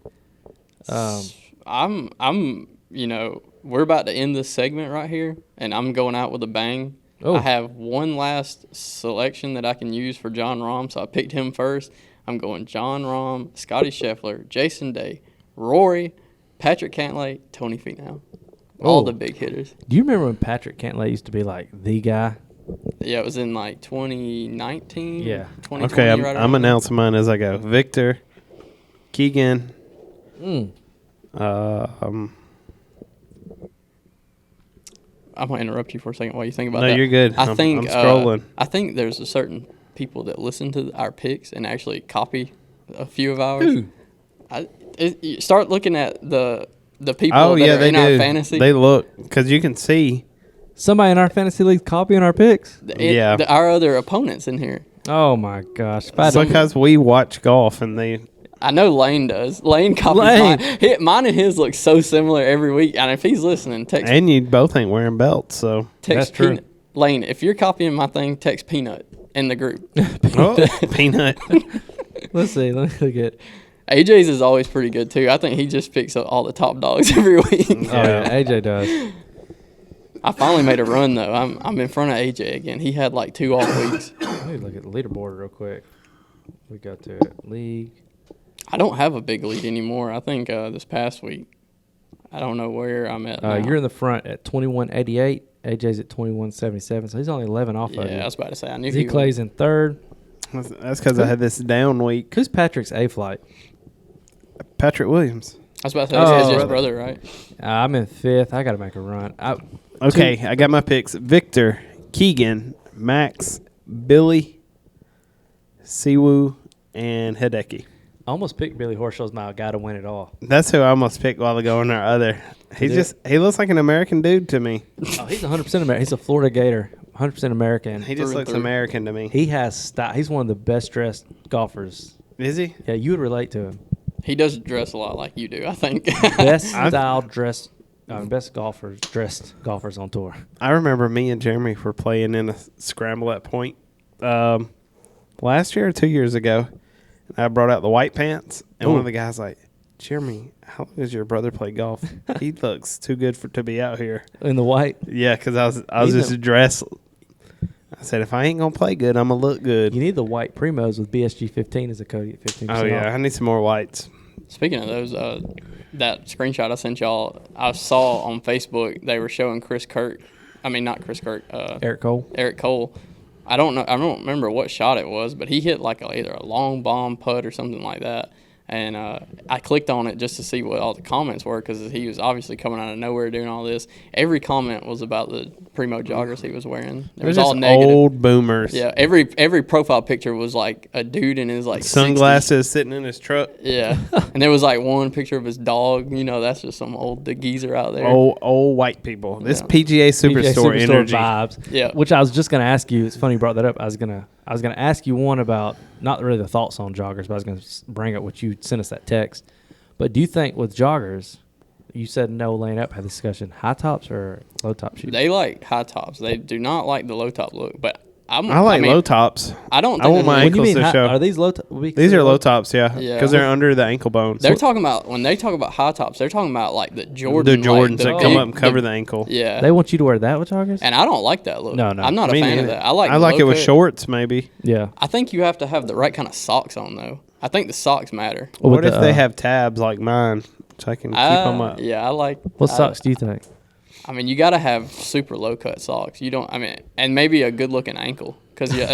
I'm. You know, we're about to end this segment right here, and I'm going out with a bang. I have one last selection that I can use for John Rahm, so I picked him first. I'm going John Rahm, Scotty Scheffler, Jason Day, Rory, Patrick Cantlay, Tony Finau. All the big hitters. Do you remember when Patrick Cantlay used to be like the guy? Yeah, it was in like 2019. Yeah. 2020, Okay, right I'm announcing mine as I go. Victor, Keegan. I'm going to interrupt you for a second while you think about No, that. you're good. I'm scrolling. I think there's a certain people that listen to our picks and actually copy a few of ours. You start looking at the people that are in our fantasy. They look, because you can see. Somebody in our fantasy league copying our picks? Our other opponents in here. Oh, my gosh. Because we watch golf and they... I know Lane does. Lane copies mine. Mine and his look so similar every week. And if he's listening, text. And you both ain't wearing belts, so. That's true. Lane, if you're copying my thing, text Peanut in the group. Peanut. Let's see. Let me look at AJ's is always pretty good, too. I think he just picks up all the top dogs every week. Yeah, AJ does. I finally made a run, though. I'm in front of AJ again. He had like 2 off weeks. Let me look at the leaderboard real quick. We got to league. I don't have a big lead anymore. I think this past week, I don't know where I'm at now. You're in the front at 21.88. AJ's at 21.77, so he's only 11 off of you. Yeah, I was about to say. I knew Z Clay's in third. That's because I had this down week. Who's Patrick's A flight? Patrick Williams. I was about to say, it's his brother, right? I'm in fifth. I got to make a run. I got my picks. Victor, Keegan, Max, Billy, Siwoo, and Hideki. I almost picked Billy Horschel's my guy to win it all. That's who I almost picked a while ago in our other. He looks like an American dude to me. Oh, he's 100% American. He's a Florida Gator, 100% American. He just looks American to me. He has style. He's one of the best dressed golfers. Is he? Yeah, you would relate to him. He does dress a lot like you do, I think. Best style dressed, best dressed golfers on tour. I remember me and Jeremy were playing in a scramble at Point last year or 2 years ago. I brought out the white pants, and one of the guys like, Jeremy, how long does your brother play golf? He looks too good to be out here. In the white? Yeah, because I was just dressed. I said, if I ain't going to play good, I'm going to look good. You need the white Primos with BSG 15 as a code at 15%. Oh, yeah. I need some more whites. Speaking of those, that screenshot I sent y'all, I saw on Facebook they were showing Eric Cole. Eric Cole. I don't remember what shot it was, but he hit like either a long bomb putt or something like that. And I clicked on it just to see what all the comments were because he was obviously coming out of nowhere doing all this. Every comment was about the Primo joggers he was wearing. It was all negative. Old boomers. Yeah, every profile picture was like a dude in his like sunglasses 60s. Sitting in his truck. Yeah, and there was like one picture of his dog. You know, that's just some old geezer out there. Old white people. This PGA Superstore energy vibes. Yeah, which I was just gonna ask you. It's funny you brought that up. I was gonna ask you one about not really the thoughts on joggers, but I was gonna bring up what you sent us that text. But do you think with joggers, you said no laying up, had this discussion, high tops or low top shoes? They like high tops. They do not like the low top look. But I like low tops. I don't. I want my ankles to show. Are these low? These are low tops, yeah, because they're under the ankle bones. They're talking about when they talk about high tops. They're talking about like the Jordan. The Jordans that come up and cover the ankle. Yeah, they want you to wear that with joggers, and I don't like that look. No, I'm not a fan of that. I like it with shorts, maybe. Yeah, I think you have to have the right kind of socks on though. I think the socks matter. What if they have tabs like mine, so I can keep them up? Yeah, I like. What socks do you think? I mean, you got to have super low cut socks. You don't. I mean, and maybe a good looking ankle because the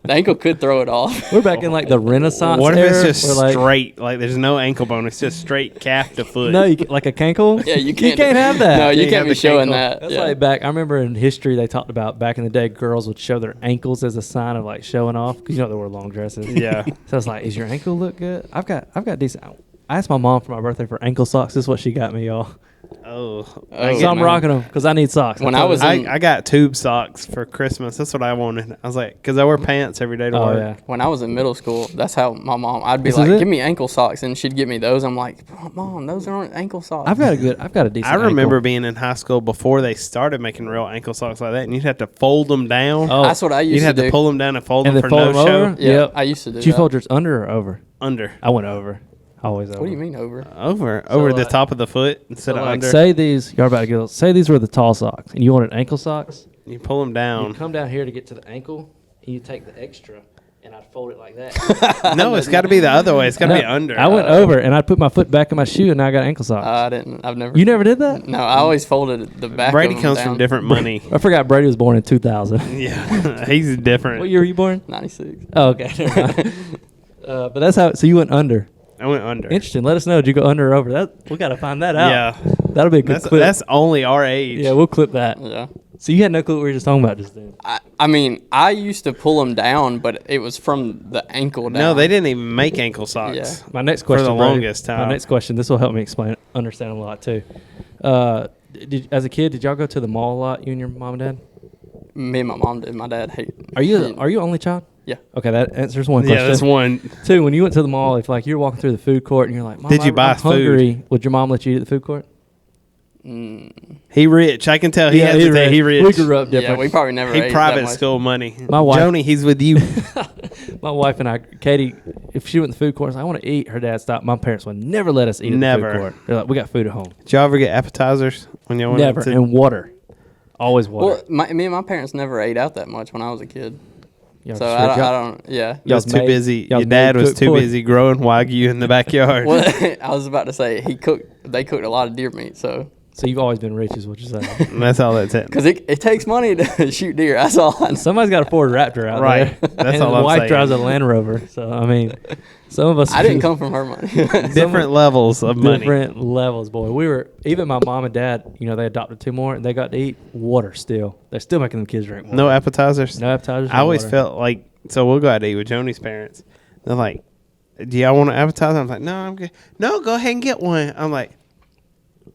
ankle could throw it off. We're back in like the Renaissance. What if era, it's just straight? Like there's no ankle bone. It's just straight calf to foot. No, like a cankle. Yeah, you can't. You can't have that. No, you can't be showing that. That's like back. I remember in history they talked about back in the day, girls would show their ankles as a sign of like showing off because they wore long dresses. Yeah. So it's like, is your ankle look good? I've got decent. I asked my mom for my birthday for ankle socks. This is what she got me, y'all. Oh, so I'm rocking them because I need socks. When I got tube socks for Christmas. That's what I wanted. I was like, because I wear pants every day to work. Yeah. When I was in middle school, that's how my mom. I'd be like, give me ankle socks, and she'd give me those. I'm like, Mom, those aren't ankle socks. I've got a decent. I remember being in high school before they started making real ankle socks like that, and you'd have to fold them down. Oh, that's what I used to do. You'd have to pull them down and fold and them for no show. Yeah, I used to do. Did you fold yours under or over? Under. I went over. Always over. What do you mean over? Over So, the top of the foot instead So of like, under. say these, you're about to go. Say these were the tall socks, and you wanted ankle socks. You pull them You down. come down here to get to the ankle, and you take the extra, and I'd fold it like that. No, it's got to be the other way. It's got to be No, under. I went over, and I'd put my foot back in my shoe, and now I got ankle socks. I didn't. I've never. You never did that? No, I always folded the back. Brady of them comes down. from different money. I forgot Brady was born in 2000. Yeah, he's different. What year were you born? 96. Oh, okay. Never mind. But that's how. So you went under. I went under. Interesting. Let us know. Did you go under or over? That we got to find that out. Yeah, That'll be a good clip. that's only our age. Yeah, we'll clip that. Yeah. So you had no clue what we were just talking about just then. I mean, I used to pull them down, but it was from the ankle down. No, they didn't even make ankle socks. Yeah. My next question, the Brady, longest time. My next question. This will help me understand them a lot too. As a kid, did y'all go to the mall a lot? You and your mom and dad? Me and my mom did. My dad hate. Are you only child? Yeah. Okay, that answers one question. Yeah, that's one. Two, when you went to the mall, if like you're walking through the food court and you're like, Mom, Did you buy I'm hungry, would your mom let you eat at the food court? He rich. I can tell. He has to say he rich. We grew up Yeah, different. we probably never He ate private that much. school money. My wife- Joni, he's with you. My wife and I, Katie, if she went to the food court, I want to eat. Her dad stopped. My parents would never let us eat at Never. the food court. They're like, we got food at home. Did y'all ever get appetizers when y'all went Never. to? And water. Always water. Well, me and my parents never ate out that much when I was a kid. Y'all So just I rich. don't. Yeah. You was y'all's too made- busy. y'all's Your dad made was cooked too pork. busy growing Wagyu in the backyard. Well, I was about to say they cooked a lot of deer meat, so So you've always been rich, is what you're saying. And that's all that's it. because it takes money to shoot deer. That's all I know. Somebody's got a Ford Raptor out Right. there. That's and all the I'm wife saying. drives a Land Rover. So, I mean, some of us. I didn't come from her money. Different levels of money. Different levels, boy. We were, even my mom and dad, they adopted two more, and they got to eat water still. They're still making them kids drink water. No appetizers. No appetizers. I no always water. felt like, so we'll go out to eat with Joni's parents. They're like, do y'all want an appetizer? I'm like, no, I'm good. No, go ahead and get one. I'm like,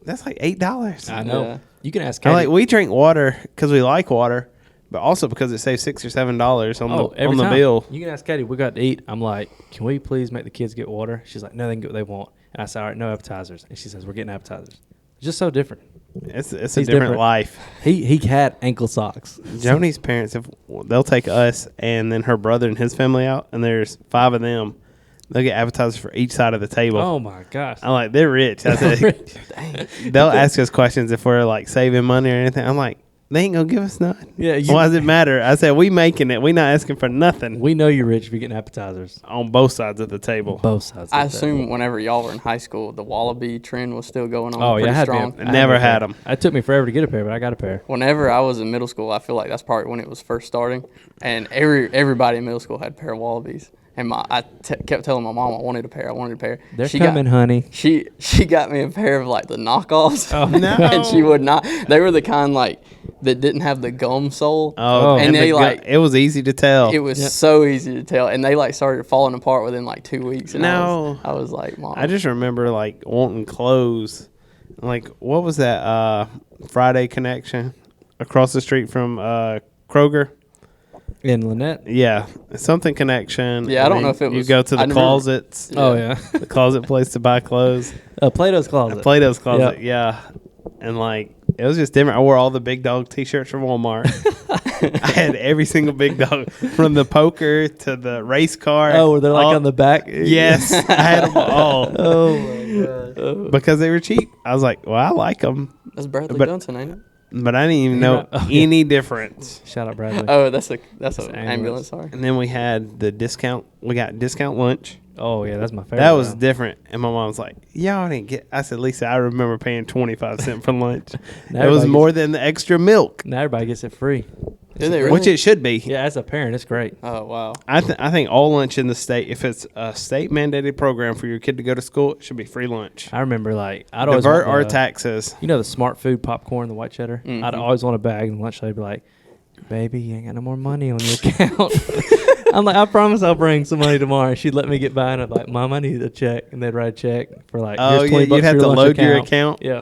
that's like $8. I know. Yeah. You can ask I'm Katie. like, we drink water because we like water, but also because it saves $6 or $7 on every the time. bill. You can ask Katie. We got to eat. I'm like, can we please make the kids get water? She's like, no, they can get what they want. And I said, all right, no appetizers. And she says, we're getting appetizers. It's just so different. It's a He's different different. life. He had ankle socks. Joni's parents, they'll take us and then her brother and his family out, and there's 5 of them. They'll get appetizers for each side of the table. Oh my gosh. I'm like, they're rich. I said, they'll ask us questions if we're like saving money or anything. I'm like, they ain't gonna give us none. Yeah, Why does it matter? I said, we making it. We not asking for nothing we know you're rich if you're getting appetizers. on both sides of the table. Both sides. I of that. assume whenever y'all were in high school, the wallaby trend was still going on. Oh yeah, pretty I had strong. them. Never had them. It took me forever to get a pair, but I got a pair. Whenever I was in middle school, I feel like that's probably when it was first starting, and everybody in middle school had a pair of wallabies. And I kept telling my mom I wanted a pair. They're She coming, honey. She got me a pair of like the knockoffs. Oh, no. And she would not. They were the kind like that didn't have the gum sole. Oh, and they the like it was easy to tell. it was so easy to tell, and they like started falling apart within like 2 weeks. And No. I was like, Mom. I just remember like wanting clothes. Like, what was that Friday Connection across the street from Kroger? In Lynette. Yeah, something Connection. Yeah, I and don't know then if it you was- go to I the remember- closets. Oh yeah. The closet place to buy clothes. Plato's Closet. Plato's Closet, yeah. And like, it was just different. I wore all the big dog T-shirts from Walmart. I had every single big dog, from the poker to the race car. Oh, were they like all- on the back? Yes, I had them all Oh my god. because they were cheap. I was like, well, I like them, That's Bradley but- Johnson, ain't it? but I didn't even You're know right. Oh, yeah. any difference. Shout out Bradley. Oh, that's an ambulance. ambulance. Sorry. And then we had the discount. We got discount lunch. Oh yeah, that's my favorite. That was now. different. And my mom was like, y'all didn't get. I said, Lisa, I remember paying 25 cents for lunch. Now It was everybody more than the extra milk, Now everybody gets it free. Did they really? which it should be. Yeah, as a parent, it's great. Oh wow. I think all lunch in the state, if it's a state mandated program for your kid to go to school, it should be free lunch. I remember like I'd always Divert want our the- taxes. You know the smart food popcorn, the white cheddar. Mhm. I'd always want a bag, and lunch they'd be like, "Baby, you ain't got no more money on your account." I'm like, I promise I'll bring some money tomorrow. And she'd let me get by, and I'd be like, Mom, I need a check, and they'd write a check for like, Oh, here's yeah, 20 bucks you'd have for to lunch load your account. Yeah,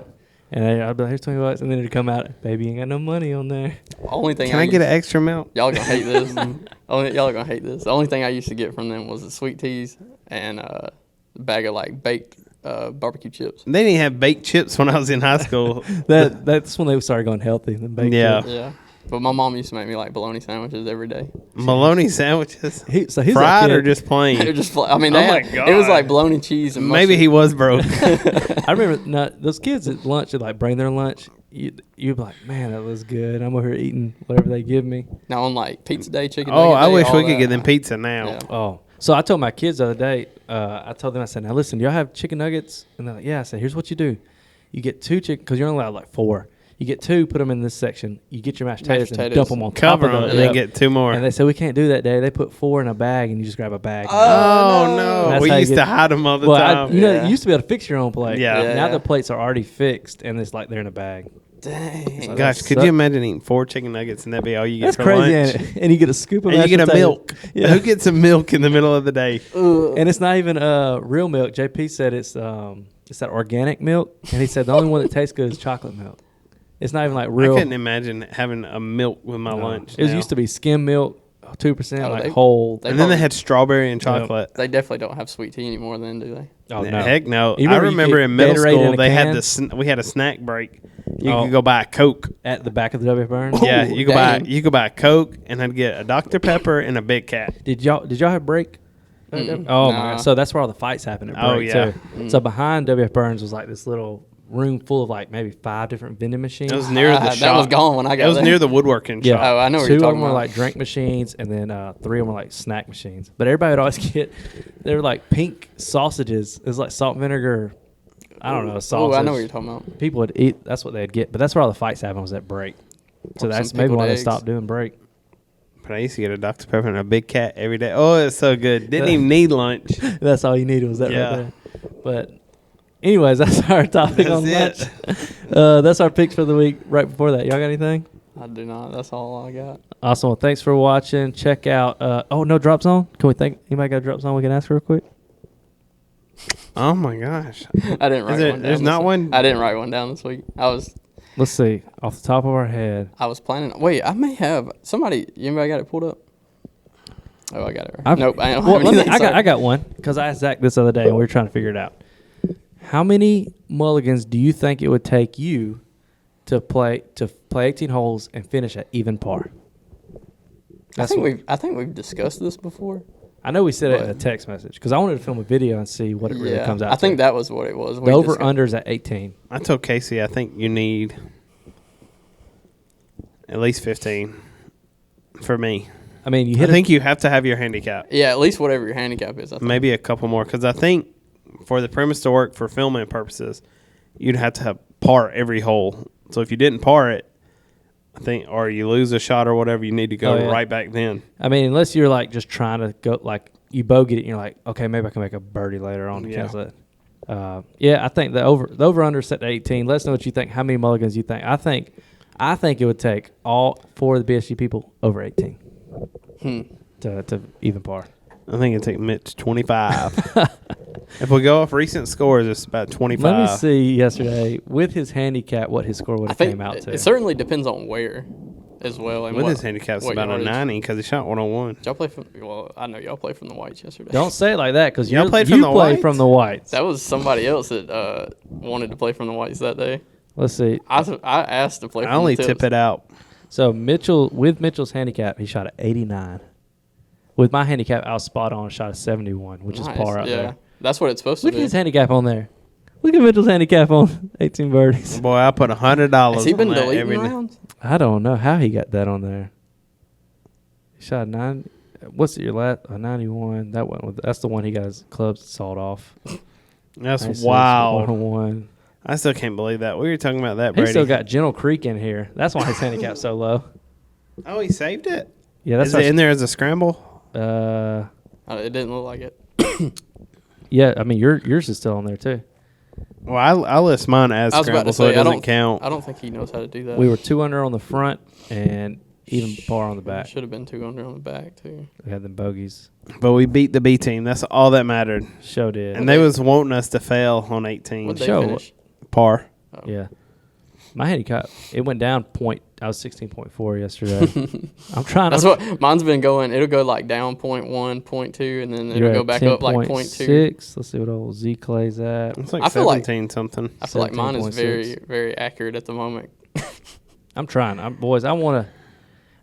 and I'd be like, here's 20 bucks, and then it'd come out, baby, you ain't got no money on there. Only thing Can I get an extra milk? Y'all gonna hate this. Y'all are gonna hate this. The only thing I used to get from them was the sweet teas and a bag of like baked barbecue chips. They didn't have baked chips when I was in high school. That's when they started going healthy. The baked Yeah. chips. Yeah. But my mom used to make me like bologna sandwiches every day. Bologna sandwiches? He's Fried that or kid. just plain? They're just, I mean, Oh my it was God. like bologna cheese and Maybe he was broke. I remember those kids at lunch would like bring their lunch. You'd be like, man, that was good. I'm over here eating whatever they give me. Now on like pizza day, chicken Oh, nugget I day, wish all we could that. get them pizza now. Yeah. Oh, so I told my kids the other day, I told them, I said, now listen, do y'all have chicken nuggets? And they're like, yeah. I said, here's what you do. You get 2 chicken, because you're only allowed like 4. You get 2, put them in this section. You get your mashed potatoes and dump them on Cover top them of and the then get 2 more. And they said, we can't do that, Daddy. They put 4 in a bag, and you just grab a bag. Oh, no. That's We how you used get- to hide them all the Well, time. you used to be able to fix your own plate. Yeah. Yeah, Now yeah. the plates are already fixed, and it's like they're in a bag. Dang. So Gosh, that could suck- you imagine eating 4 chicken nuggets and that'd be all you get That's for crazy, lunch? ain't it? And you get a scoop of And you mashed get a potatoes. milk. Yeah. Who gets some milk in the middle of the day? And it's not even real milk. JP said it's that organic milk, and he said the only one that tastes good is chocolate milk. It's not even like real. I couldn't imagine having a milk with my lunch. It now. used to be skim milk, 2%, Oh, like they- whole. they And then they probably- had strawberry and chocolate. They definitely don't have sweet tea anymore then, do they? Oh, Yeah, Heck no. You I remember you remember get in middle Gatorade in school a they had can? we had a snack break. You Oh. could go buy a Coke. At the back of the W. Burns. Yeah, you could buy dang. a Coke and I'd get a Dr. Pepper and a Big Cat. Did y'all have break? Mm-mm. Oh my Nah. god! So that's where all the fights happened at break Oh, yeah. too. So behind WF Burns was like this little room full of like maybe 5 different vending machines. It was near the that shop. was gone when I got It was there. near the woodworking Yeah. shop. Oh, I know what 2 you're of talking them were about. like drink machines, and then 3 of them were like snack machines. But everybody would always get, they were like pink sausages. It was like salt and vinegar. I don't know, sausage. Oh, I know what you're talking about. People would eat. That's what they'd get. But that's where all the fights happened, was at break. So Or that's some maybe pickled why they eggs. stopped doing break. But I used to get a Dr. Pepper and a Big Cat every day. Oh, it's so good. Didn't even need lunch. That's all you needed was that Yeah. right there. But anyways, that's our topic on lunch. That's That's our picks for the week. Right before that, y'all got anything? I do not. That's all I got. Awesome. Well, thanks for watching. Check out. No drop zone. Can we think? Anybody got a drop zone we can ask real quick? Oh, my gosh. I didn't write there- one down. there's this not week. one? I didn't write one down this week. Let's see. Off the top of our head. I was planning. Wait, I may have somebody. Anybody got it pulled up? Oh, I got it. Right. I've- Nope, I don't Well, have let me, anything. I sorry. got one because I asked Zach this other day and we were trying to figure it out. How many mulligans do you think it would take you to play 18 holes and finish at even par? I think we've discussed this before. I know we said it in a But- text message because I wanted to film a video and see what it really Yeah, comes out. I think to. that was what it was. The over unders at 18. I told Casey I think you need at least 15 for me. I mean, you I hit. think you have to have your handicap. Yeah, at least whatever your handicap is. I think. Maybe a couple more because I think for the premise to work for filming purposes, you'd have to have par every hole. So if you didn't par it, I think, or you lose a shot or whatever, you need to go Oh, yeah. right back then. I mean, unless you're like just trying to go, like you bogeyed it, and you're like, okay, maybe I can make a birdie later on to Yeah. cancel it. Yeah, I think the over under set to 18. Let us know what you think. How many mulligans you think? I think it would take all 4 of the BSG people over 18 to even par. I think it'd take Mitch 25. If we go off recent scores, it's about 25. Let me see yesterday with his handicap what his score would I have think came out to. it certainly depends on where, as well. And With what, his handicap, it's what about a yardage. 90 because he shot 101. Did y'all play from? Well, I know y'all played from the whites yesterday. Don't say it like that because Y'all you played from the play whites? from the whites. That was somebody else that wanted to play from the whites that day. Let's see. I asked to play. I From only the tip tips. it out. So Mitchell's handicap, he shot at 89. With my handicap, I was spot on, shot a 71, which Nice, is par out yeah. there. That's what it's supposed Look to at be. his handicap on there. Look at Mitchell's handicap on 18 birdies. Boy, I put $100 Has he been on that deleting every day. rounds? I don't know how he got that on there. He shot 9. What's it, your last? 91. That's the one he got his clubs sawed off. That's 96, wild. 101. I still can't believe that. We were talking about that, He Brady. still got Gentle Creek in here. That's why his handicap's so low. Oh, he saved it? Yeah, that's Is it in there as a scramble? It didn't look like it. Yeah, I mean yours is still on there too. Well, I list mine as I was about scramble, to so it say I doesn't don't count. I don't think he knows how to do that. We were 2 under on the front and even par on the back. Should have been 2 under on the back too. We had them bogeys. But we beat the B team. That's all that mattered. Show did. And they was wanting us to fail on 18. What they Show. finish? Par. Oh. Yeah. My handicap, it went down point. I was 16.4 yesterday. I'm trying That's to. what mine's been going. It'll go like down 0.1, 0.2, and then You're it'll at go back up like 0.2. 10.6. Let's see what old Z Clay's at. It's like I feel like- 17 something. I feel like mine is 17.6. very, very accurate at the moment. I'm trying. Boys, I want to.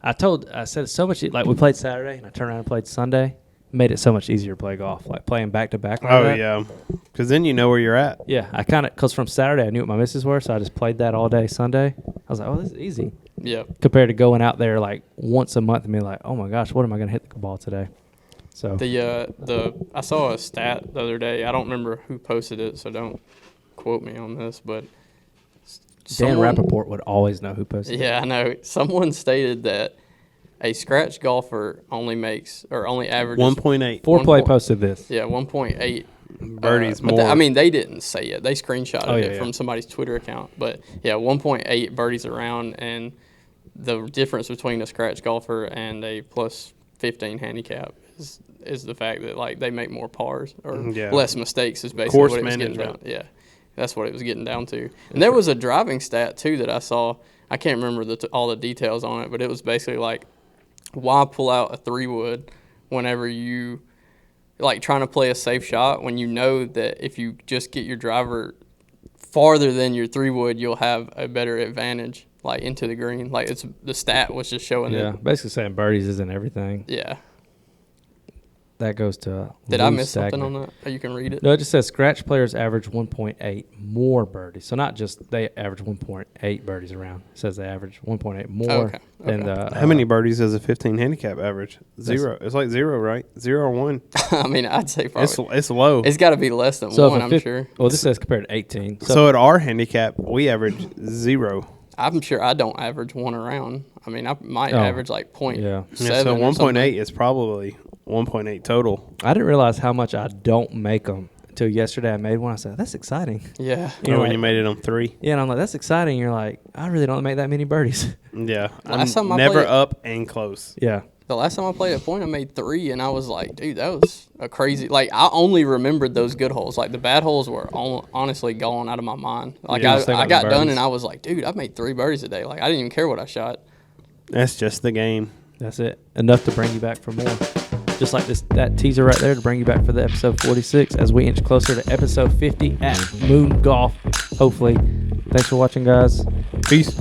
I said it's so much like we played Saturday and I turned around and played Sunday. Made it so much easier to play golf, like playing back to back. Yeah, because then you know where you're at. Yeah, I because from Saturday I knew what my misses were, so I just played that all day Sunday. I was like, oh, this is easy. Yeah. Compared to going out there like once a month and being like, oh my gosh, what am I going to hit the ball today? So I saw a stat the other day. I don't remember who posted it, so don't quote me on this, but Dan Rappaport would always know who posted it. Yeah, I know. Someone stated that a scratch golfer only averages 1.8. Foreplay posted this. Yeah, 1.8 birdies more. They didn't say it. They screenshotted it from somebody's Twitter account. But yeah, 1.8 birdies around, and the difference between a scratch golfer and a plus 15 handicap is the fact that like they make more pars or less mistakes is basically Course what it was getting management. down. Yeah, that's what it was getting down to. And there was a driving stat too that I saw. I can't remember all the details on it, but it was basically like, why pull out a 3-wood whenever you like trying to play a safe shot when you know that if you just get your driver farther than your 3-wood, you'll have a better advantage like into the green. Like the stat was just showing it. Yeah, basically saying birdies isn't everything. Yeah. That goes to Did I miss something on that? Oh, you can read it. No, it just says scratch players average 1.8 more birdies. So not just they average 1.8 birdies around. It says they average 1.8 more than the. How many birdies does a 15 handicap average? 0. It's like 0, right? 0 or 1. I mean, I'd say probably. It's low. It's got to be less than 1, I'm sure. Well, this says compared to 18. So at our handicap, we average 0. I'm sure I don't average 1 around. I mean, I might average like 0.7. Yeah, so 1.8 is probably 1.8 total. I didn't realize how much I don't make them until yesterday. I made one. I said, that's exciting. Yeah. When you made it on 3. Yeah, and I'm like, that's exciting. You're like, I really don't make that many birdies. Yeah. Last time I never played up and close. Yeah. The last time I played at Point, I made 3, and I was like, dude, that was a crazy. Like, I only remembered those good holes. Like, the bad holes were honestly gone out of my mind. Like, I got done, and I was like, dude, I made 3 birdies a day. Like, I didn't even care what I shot. That's just the game. That's it. Enough to bring you back for more. Just like that teaser right there to bring you back for the episode 46 as we inch closer to episode 50 at Moon Golf, hopefully. Thanks for watching, guys. Peace.